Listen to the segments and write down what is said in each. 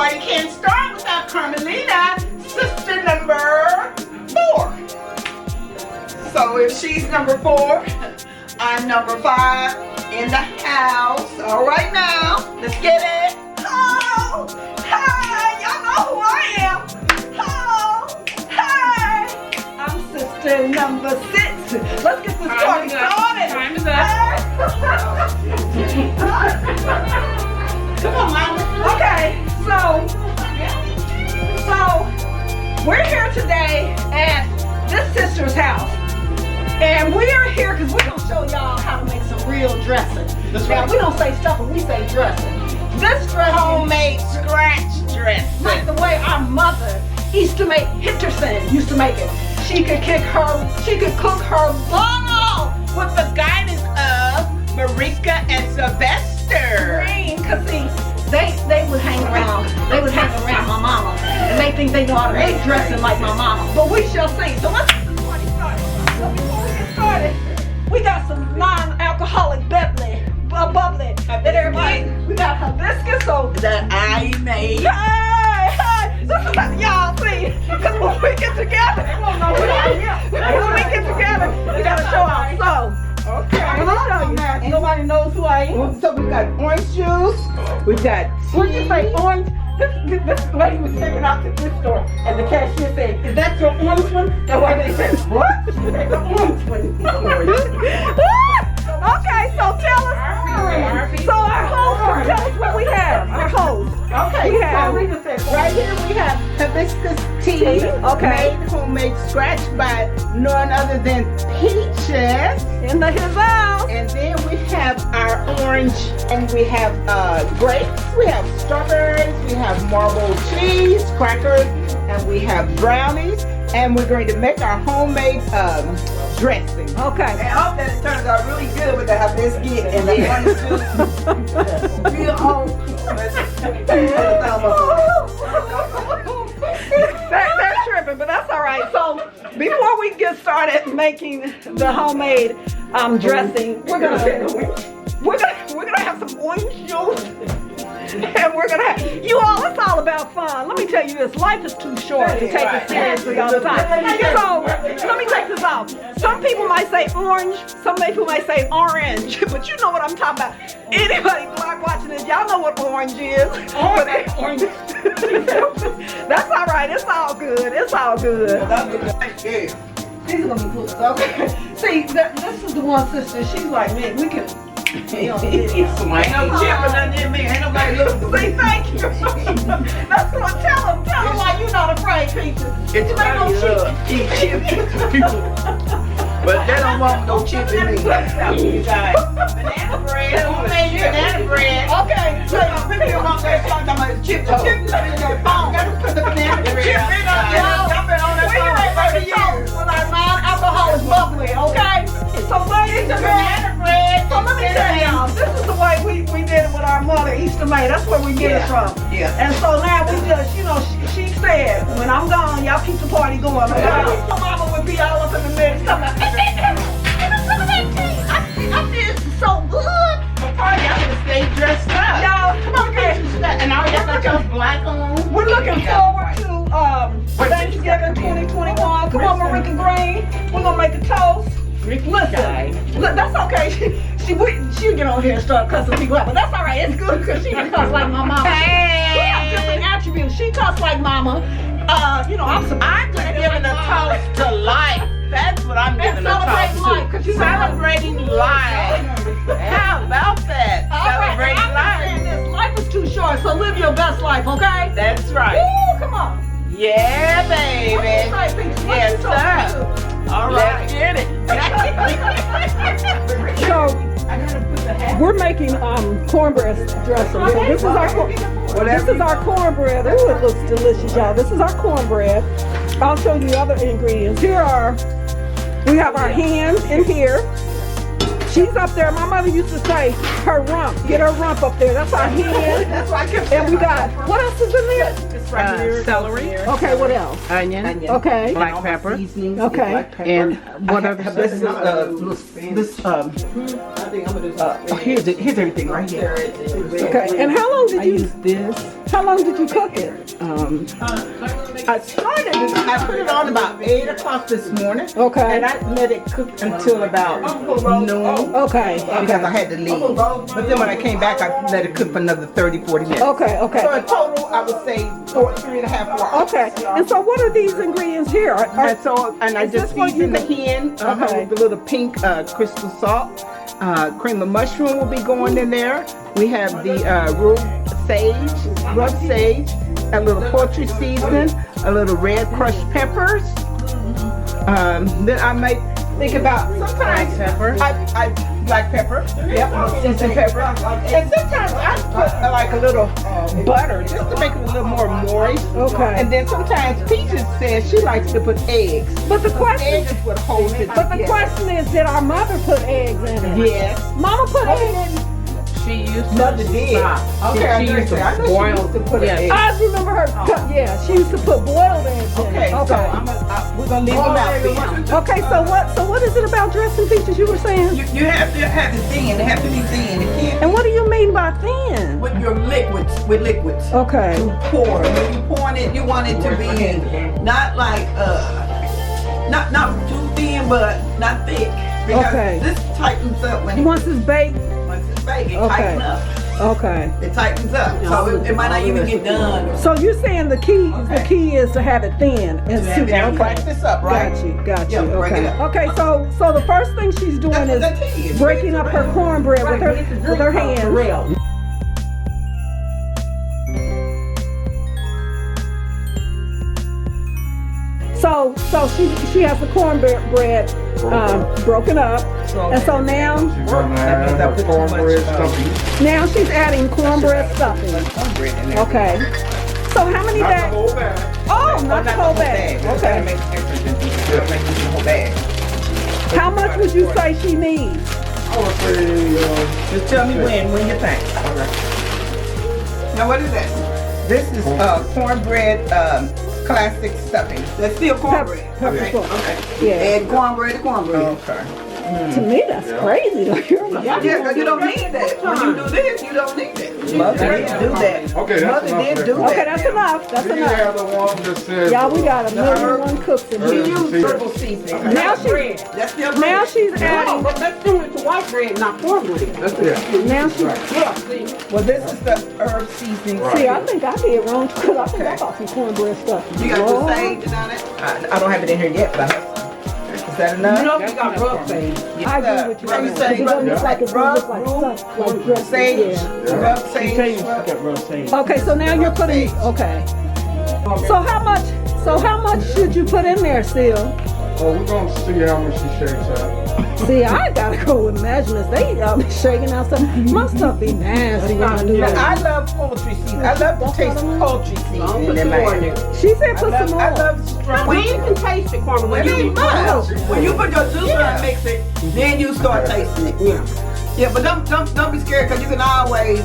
party can't start without Carmelita, sister number 4. So if she's number 4, I'm number 5 in the house. All right now, let's get it. Oh, hi, y'all know who I am. Oh, hi, I'm sister number 6. Let's get this party started. Time is up. Come on, Mama. Okay, so we're here today at this sister's house. And we are here because we're going to show y'all how to make some real dressing. That's now, right. we don't say stuffing, we say dressing. This dressing, Homemade scratch dressing. like the way our mother used to make, Hitterson used to make it. She could cook her butt off With the guidance of Marika and Sylvester. green, because see, they would hang around. They would hang around my mama. And they think they know how to make dressing like my mama. But we shall see. So let's get this party started. So before we get started, we got some non-alcoholic bubbly. That everybody, we got hibiscus, so That I made. hey, this is how y'all see. Because when we get together, they won't know who I am. When we get together, we gotta show our soul. Okay. I'm gonna show you. Nobody knows who I am. So we got orange juice. We got What did you say, orange? This lady was checking out the gift store, and the cashier said, "Is that your orange one?" That's why they said, "What?" She said, "The orange one." Okay, so tell us. So our host, tell us what we have. Our host. Okay, We have. right here we have hibiscus tea. Okay. Made homemade scratch by none other than Peaches. In his house. And then we have our orange, and we have grapes, we have strawberries, we have marbled cheese, crackers, and we have brownies. And we're going to make our homemade dressing. Okay. I hope that it turns out really good with the hibiscus and the orange juice. Real old. That's tripping, but that's all right. So before we get started making the homemade dressing, we're gonna have some orange juice, and we're gonna have you all. It's all about fun. Let me tell you this: life is too short to take it seriously all the time. So let me take this off. Some people might say orange, some people might say orange, but you know what I'm talking about. Anybody black watching this, y'all know what orange is. Orange. That's all right. It's all good. It's all good. These are gonna be good. Okay. See, this is the one sister. She's like me. We can. Ain't no chip or nothing in me. Ain't nobody looking. See, thank you. That's what. Tell them why you're not afraid, Peaches. It's You ain't no eat chips. But they don't want no chips in me. You guys. Banana bread. Homemade banana bread. Okay. So People want that song talking about chips. Chips in your phone. Gotta put the banana bread. Chip in on We're that ready phone. With our non-alcoholic bubbly, okay? So ladies and banana bread. so let me tell y'all, this is the way we did it with our mother, Easter May. That's where we get it from. Yeah. And so now we just, you know, she said, when I'm gone, y'all keep the party going. Okay? My mama would be all up in the mix talking about, I feel so good. Party, I'm gonna stay dressed up. Y'all, come on, okay. And all y'all got your black on. We're looking forward to Thanksgiving 2021. Come on, Marika Green. We're gonna make a toast. Listen, look, that's okay. She'll get on here and start cussing people out, but that's all right. It's good because she can cuss like my mama. Hey. We have different attributes. She cuss like mama. You know, I'm just giving a toast to life. That's what I'm giving a celebrating toast life, to. 'cause you know- Celebrating life. How about that? Celebrating I'm life. saying this. Life is too short, so live your best life, okay? That's right. Woo, come on. Yeah, baby. Yes, sir. All right. Let's get it. So we're making cornbread dressing. So this is our cornbread. Ooh, it looks delicious, y'all. This is our cornbread. I'll show you other ingredients. We have our hens in here. She's up there. My mother used to say her rump. Get her rump up there. That's our hen. That's why I kept saying. And we got, what else is in there? Celery, Okay, what else? onion, Okay. black pepper, Okay. and what other Here's here's everything right here. Okay. And how long did I you use this How long did you cook it? I put it on about 8 o'clock this morning. Okay. And I let it cook until about noon. Okay. Because I had to leave. But then when I came back, I let it cook for another 30, 40 minutes. Okay. So Okay. in total, I would say 3.5 hours. Okay. And so what are these ingredients here? And I Is this just what you seasoned the can- hen Okay. with the little pink crystal salt. Cream of mushroom will be going in there. We have the rubbed sage, a little poultry seasoning, a little red crushed peppers. Then I might think about sometimes I black pepper. Yep, seasoned pepper. And sometimes I put like a little butter just to make it a little more moist. Okay. And then sometimes Peaches says she likes to put eggs. But the question, Eggs is what holds it but the together. question is, did our mother put eggs in it? Yes. Mama put eggs. She used to. Mother did. Okay, I She used to know she boil. used to put Yeah. an egg. I remember her. Yeah, she used to put boiled eggs in Okay, it. so we're gonna leave them out then. Okay, so what is it about dressing Peaches you were saying? You have to have it thin. They have to be thin. It can't And what do you mean by thin? with your liquids. With liquids. Okay. You pour. When you pour it, you want it to be not like not too thin, but not thick. Because Okay. this tightens up when Once it's baked. once it's baked. It Okay. tightens up. Okay. It tightens up. So it might not even get done. So you're saying the key is to have it thin and Yeah, soup. now Okay. crack this up, right? Got you. Yeah, break Okay. it up. Okay. So the first thing she's doing That's what is that tea is. breaking up her cornbread with her hands. So she has the cornbread broken up, and so now she's adding cornbread stuffing. Okay. So how many bags? Oh, not the whole bag. Okay. Make a difference in the whole bag. How much would you say she needs? Just tell me when you think. Now what is that? This is cornbread classic stuffing. That's still cornbread. Pepper Okay. corn. Okay. Yeah. Add cornbread to cornbread. Okay. To me, that's crazy. Yeah, because you don't need that. When you do this, you don't need that. Mother did do that. Okay, that's Mother enough did for do that. that. Okay, that's enough. That's You enough. have the one that says. Y'all, we got a million one cooks in She here. used herbal seasoning. Now That's still Now bread. she's adding. But let's do it to white bread, not cornbread. Now she. Yeah, see. Well, this is the herb seasoning. See, I think I did wrong because I think I bought some cornbread stuff. You got the sage and all that? I don't have it in here yet, but is that enough? You know we got rub sage. I agree with you. Rub Because sage. it doesn't look like it's gonna look like Rub, stuff, like dressing. Sage, Yeah. rub sage. Okay, so now you're putting. Okay. So how much should you put in there, Seal? Oh, we're gonna see how much she shakes out. See, I gotta go with measurements. They be shaking out stuff. My stuff be nasty when I do Now, that. I love poultry seasoning. I love the taste of poultry seasoning in mine. She said put some I more. love strong. Well, you can taste it, cornbread. When It you ain't much. When you put your juice in and mix it, then you start tasting it. Yeah. Yeah, but don't be scared because you can always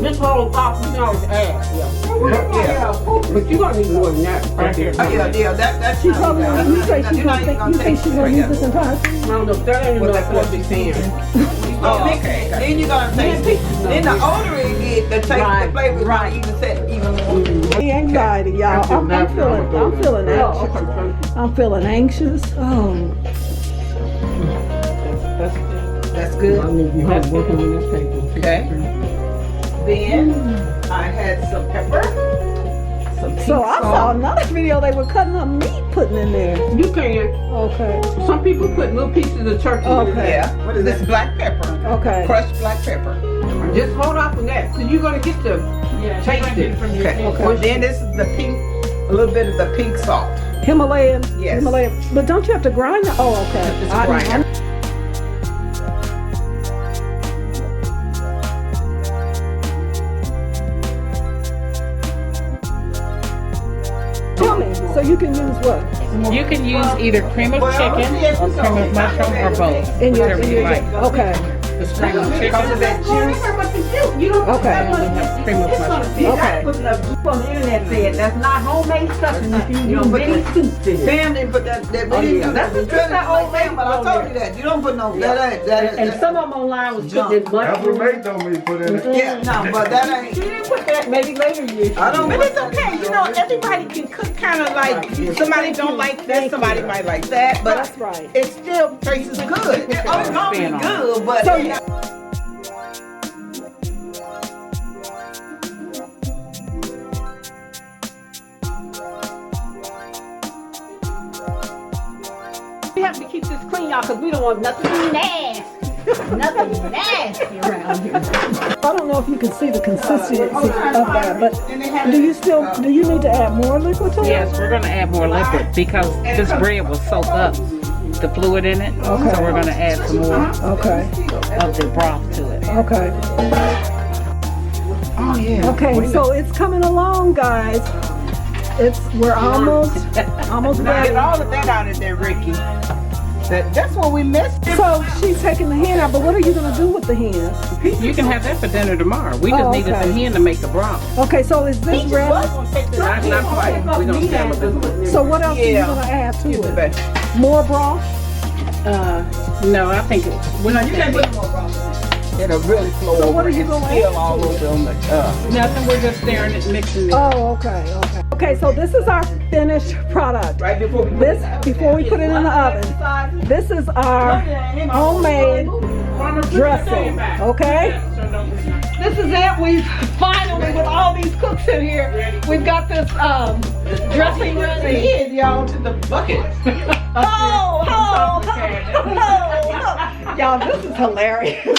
This whole off, you can always add. Yeah. But you're gonna need more than that. That's She told me you say she's you're gonna not even think you think she's gonna use this entire thing. I don't know if that ain't With enough that for poultry the pan. Oh, okay. Then you're gonna taste it. Then the older it get, the taste, the flavor is gonna even set even more. The anxiety, y'all. I'm feeling anxious. I'm feeling anxious. Oh. That's good. Okay. Then I had some pepper, some pink So I saw salt. another video they were cutting up meat putting in there. You can. Okay. Some people put little pieces of turkey in Okay. there. Yeah. What is this? Black pepper. Okay. Crushed black pepper. Just hold off on that, so you're gonna get to taste it. Okay. Okay. Then this is the pink, a little bit of the pink salt. Himalayan. Yes. Himalayan. But don't you have to grind it? Oh, okay. It's a grinder. Tell me. So you can use what? You can use either cream of chicken or cream of mushroom or both, In your, whichever you like. Okay. the spring of chicken. Because of that juice. Okay. And we have cream of mushroom. Okay. Put the on the internet said that's not homemade stuff, and you use many soups in it. Sam didn't put that. We didn't do that. That's not old lady But I told you that. You don't put no. That And ain't. some of them online was putting this That's what mushroom. May told me to put in it. Yeah, no, but that ain't. She didn't put that. Maybe later you. I don't. But it's okay, you know, everybody can cook kind of like, somebody don't like this, somebody might like that, but That's right. it still tastes good. It's gonna be good, but. So, We have to keep this clean, y'all, because we don't want nothing nasty. Nothing nasty around here. I don't know if you can see the consistency of that, but do you need to add more liquid to it? Yes, we're gonna add more liquid because this bread will soak up the fluid in it. Okay. So we're gonna add some more Okay, of the broth to it. okay. Oh yeah. Okay, so it's coming along, guys. We're almost Now ready. get all of that out of there, Ricky. That's what we missed. So she's taking the hen out, but what are you gonna do with the hen? You can have that for dinner tomorrow. We just Oh, needed okay. some hen to make the broth. Okay, so is this ready? Not quite. We're gonna stand with this. So what else are you Yeah. gonna add to Get the it? best. More broth? No, I think we're not It'll really flow So over what are you and gonna spill all over on the nothing. We're just stirring it, mixing it. Oh, okay. Okay, so this is our finished product. right before we Before we put it in the oven. This is our homemade dressing, okay? This is it. We've finally, with all these cooks in here, we've got this dressing ready. Head y'all to the bucket. Oh, y'all, this is hilarious.